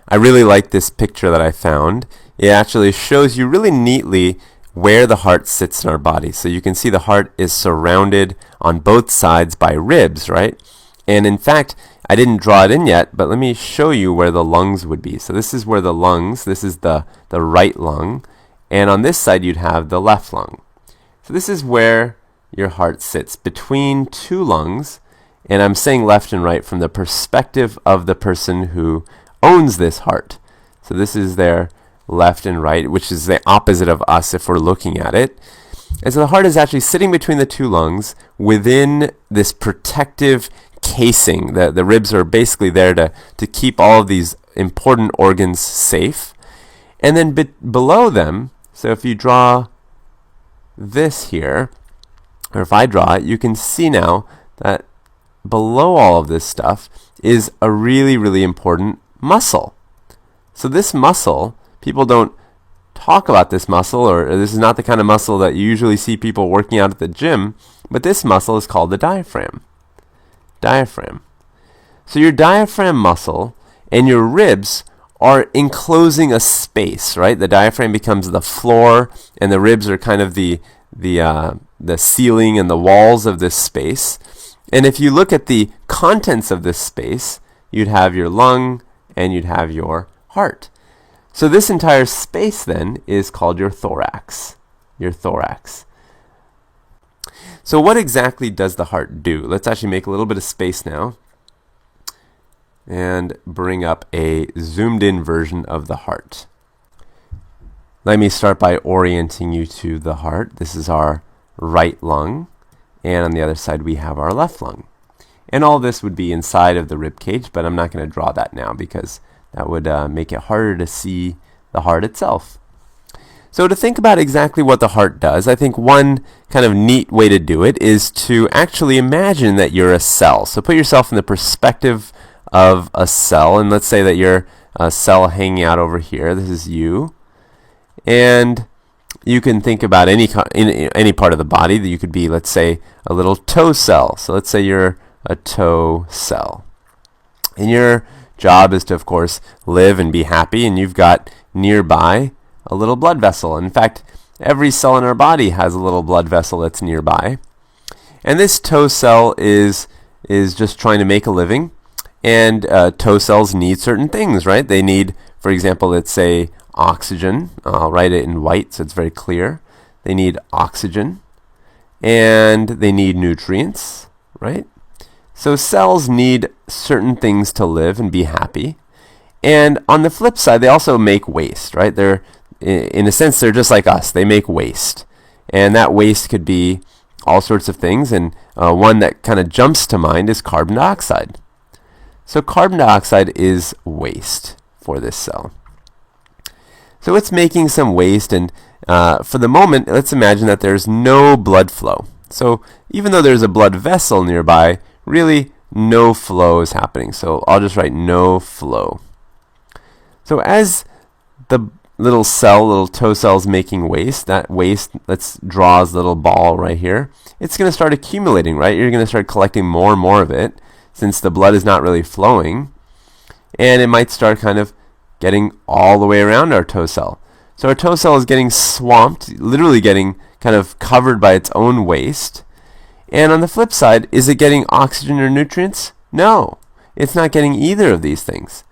I really like this picture that I found. It actually shows you really neatly where the heart sits in our body. So you can see the heart is surrounded on both sides by ribs, right? And in fact, I didn't draw it in yet, but let me show you where the lungs would be. So this is where the lungs, this is the right lung, and on this side you'd have the left lung. So this is where your heart sits, between two lungs, and I'm saying left and right from the perspective of the person who owns this heart. So this is their left and right, which is the opposite of us if we're looking at it. And so the heart is actually sitting between the two lungs within this protective casing. The ribs are basically there to keep all of these important organs safe. And then below them, so if you draw this here, or if I draw it, you can see now that below all of this stuff is a really, really important muscle. So this muscle, people don't talk about this muscle, or this is not the kind of muscle that you usually see people working out at the gym, but this muscle is called the diaphragm. Diaphragm. So your diaphragm muscle and your ribs are enclosing a space, right? The diaphragm becomes the floor, and the ribs are kind of the ceiling and the walls of this space. And if you look at the contents of this space, you'd have your lung and you'd have your heart. So this entire space then is called your thorax. Your thorax. So what exactly does the heart do? Let's actually make a little bit of space now and bring up a zoomed in version of the heart. Let me start by orienting you to the heart. This is our right lung, and on the other side we have our left lung. And all this would be inside of the rib cage, but I'm not going to draw that now because that would make it harder to see the heart itself. So to think about exactly what the heart does, I think one kind of neat way to do it is to actually imagine that you're a cell. So put yourself in the perspective of a cell, and let's say that you're a cell hanging out over here. This is you. And you can think about any part of the body. That you could be, let's say, a little toe cell. So let's say you're a toe cell. And your job is to, of course, live and be happy, and you've got nearby a little blood vessel. In fact, every cell in our body has a little blood vessel that's nearby. And this toe cell is just trying to make a living. And toe cells need certain things, right? They need, for example, let's say oxygen. I'll write it in white so it's very clear. They need oxygen. And they need nutrients, right? So cells need certain things to live and be happy. And on the flip side, they also make waste, right? They're, in a sense, they're just like us. They make waste. And that waste could be all sorts of things. And one that kind of jumps to mind is carbon dioxide. So carbon dioxide is waste for this cell. So it's making some waste, and for the moment, let's imagine that there's no blood flow. So even though there's a blood vessel nearby, really no flow is happening. So I'll just write no flow. So as the little toe cell is making waste, that waste, let's draw this little ball right here. It's going to start accumulating, right? You're going to start collecting more and more of it, since the blood is not really flowing, and it might start kind of getting all the way around our toe cell. So our toe cell is getting swamped, literally getting kind of covered by its own waste. And on the flip side, is it getting oxygen or nutrients? No, it's not getting either of these things.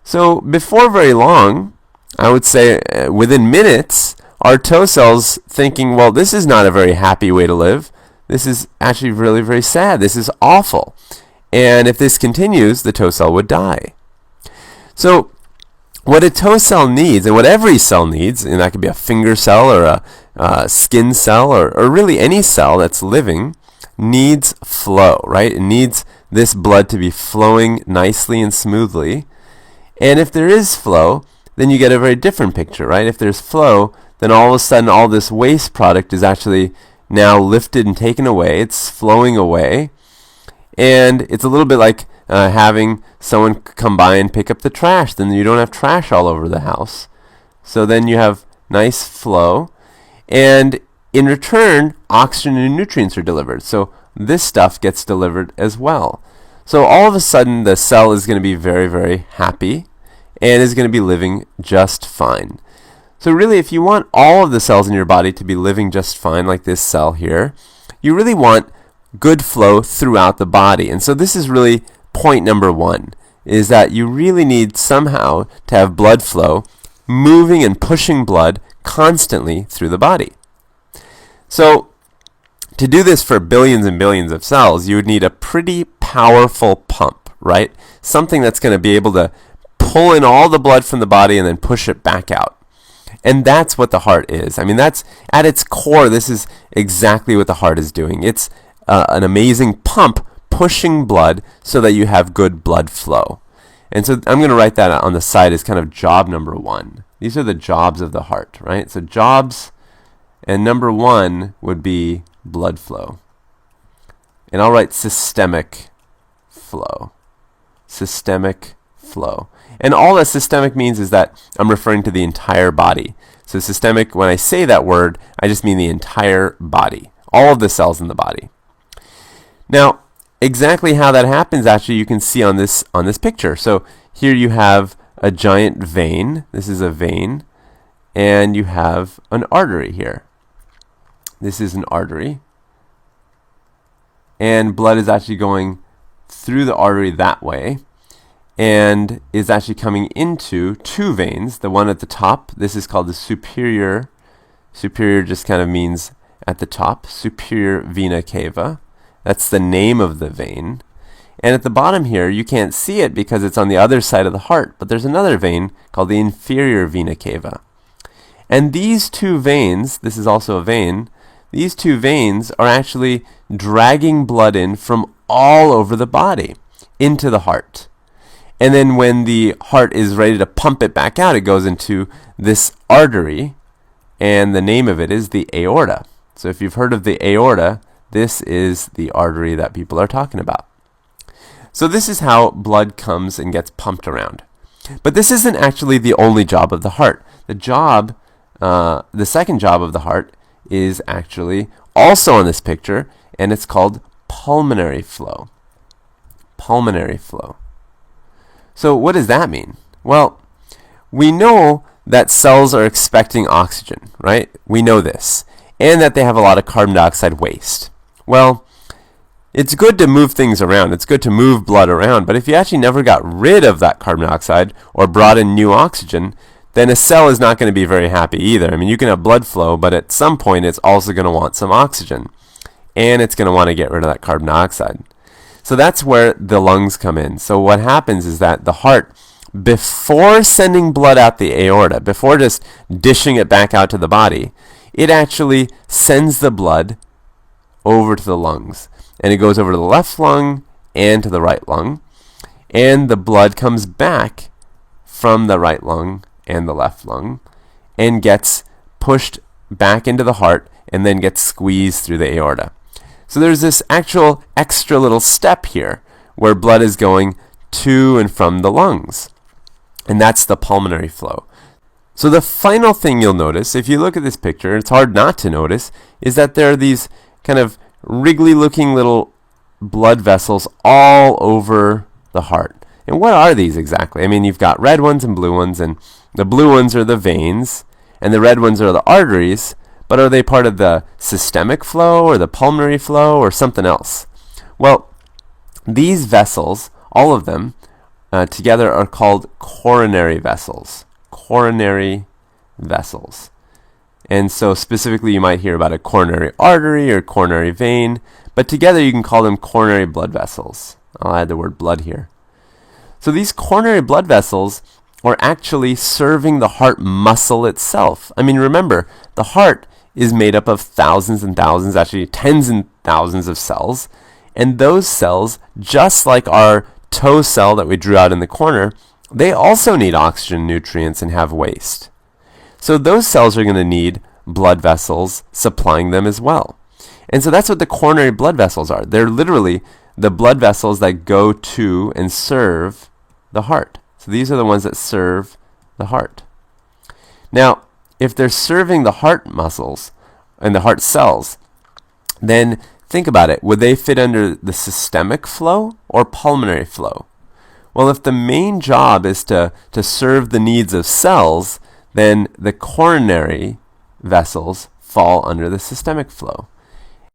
So before very long, I would say within minutes, our toe cell's thinking, well, this is not a very happy way to live. This is actually really, very sad. This is awful. And if this continues, the toe cell would die. So what a toe cell needs, and what every cell needs, and that could be a finger cell or a skin cell or really any cell that's living, needs flow, right? It needs this blood to be flowing nicely and smoothly. And if there is flow, then you get a very different picture, right? If there's flow, then all of a sudden all this waste product is actually now lifted and taken away. It's flowing away. And it's a little bit like having someone come by and pick up the trash. Then you don't have trash all over the house. So then you have nice flow. And in return, oxygen and nutrients are delivered. So this stuff gets delivered as well. So all of a sudden, the cell is going to be very, very happy. and is going to be living just fine. So really, if you want all of the cells in your body to be living just fine, like this cell here, you really want good flow throughout the body. And so this is really point number one, is that you really need somehow to have blood flow moving and pushing blood constantly through the body. So to do this for billions and billions of cells, you would need a pretty powerful pump, right? Something that's going to be able to pull in all the blood from the body and then push it back out. And that's what the heart is. I mean, that's at its core, this is exactly what the heart is doing. It's an amazing pump pushing blood so that you have good blood flow. And so I'm going to write that on the side as kind of job number one. These are the jobs of the heart, right? So jobs, and number one would be blood flow. And I'll write systemic flow. Systemic flow. And all that systemic means is that I'm referring to the entire body. So systemic, when I say that word, I just mean the entire body. All of the cells in the body. Now, exactly how that happens, actually, you can see on this picture. So here you have a giant vein. This is a vein. And you have an artery here. This is an artery. And blood is actually going through the artery that way and is actually coming into two veins. The one at the top, this is called the superior. Superior just kind of means at the top. Superior vena cava. That's the name of the vein. And at the bottom here, you can't see it because it's on the other side of the heart, but there's another vein called the inferior vena cava. And these two veins, this is also a vein, these two veins are actually dragging blood in from all over the body into the heart. And then when the heart is ready to pump it back out, it goes into this artery, and the name of it is the aorta. So if you've heard of the aorta, this is the artery that people are talking about. So this is how blood comes and gets pumped around. But this isn't actually the only job of the heart. The second job of the heart is actually also on this picture, and it's called pulmonary flow. Pulmonary flow. So what does that mean? Well, we know that cells are expecting oxygen, right? We know this. And that they have a lot of carbon dioxide waste. Well, it's good to move things around. It's good to move blood around. But if you actually never got rid of that carbon dioxide or brought in new oxygen, then a cell is not going to be very happy either. I mean, you can have blood flow, but at some point it's also going to want some oxygen. And it's going to want to get rid of that carbon dioxide. So that's where the lungs come in. So what happens is that the heart, before sending blood out the aorta, before just dishing it back out to the body, it actually sends the blood over to the lungs. And it goes over to the left lung and to the right lung. And the blood comes back from the right lung and the left lung and gets pushed back into the heart and then gets squeezed through the aorta. So there's this actual extra little step here where blood is going to and from the lungs. And that's the pulmonary flow. So the final thing you'll notice, if you look at this picture, it's hard not to notice, is that there are these kind of wriggly looking little blood vessels all over the heart. And what are these exactly? I mean, you've got red ones and blue ones, and the blue ones are the veins, and the red ones are the arteries, but are they part of the systemic flow or the pulmonary flow or something else? Well, these vessels, all of them, together are called coronary vessels. Coronary vessels. And so specifically you might hear about a coronary artery or coronary vein, but together you can call them coronary blood vessels. I'll add the word blood here. So these coronary blood vessels are actually serving the heart muscle itself. I mean, remember, the heart is made up of thousands and thousands, actually tens and thousands of cells. And those cells, just like our toe cell that we drew out in the corner, they also need oxygen, nutrients, and have waste. So those cells are going to need blood vessels supplying them as well. And so that's what the coronary blood vessels are. They're literally the blood vessels that go to and serve the heart. So these are the ones that serve the heart. Now, if they're serving the heart muscles and the heart cells, then think about it. Would they fit under the systemic flow or pulmonary flow? Well, if the main job is to serve the needs of cells, then the coronary vessels fall under the systemic flow.